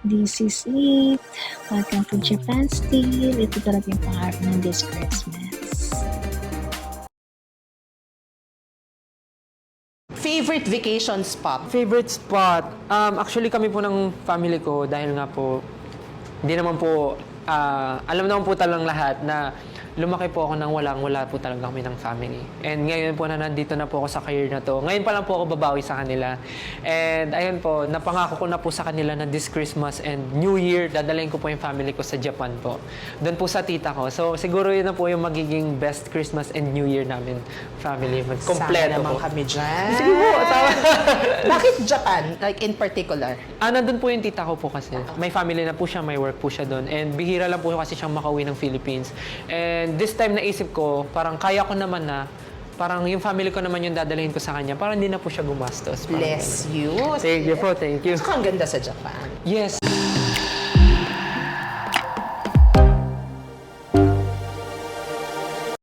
This is it. Welcome to Japan Steel. Ito talaga yung pangarap ng this Christmas. Favorite vacation spot? Favorite spot? Actually kami po ng family ko dahil nga po, hindi naman po, alam naman po talang lahat na lumaki po ako nang wala po talaga kami ng family. And ngayon po na nandito na po ako sa career na to. Ngayon pa lang po ako babawi sa kanila. And ayun po, napangako ko na po sa kanila na this Christmas and New Year, dadalhin ko po yung family ko sa Japan po. Doon po sa tita ko. So siguro yun na po yung magiging best Christmas and New Year namin, family. Kompleto Sama naman po. kami dyan. Sige po, tama. Bakit Japan? Like in particular? Nandun po yung tita ko po kasi. May family na po siya, may work po siya doon. And bihira lang po kasi siyang makauwi ng Philippines. And this time naisip ko, parang kaya ko naman na, parang yung family ko naman yung dadalhin ko sa kanya, parang hindi na po siya gumastos. Parang Bless ganun. you. Thank you po, thank you. Saka ang ganda sa Japan. Yes.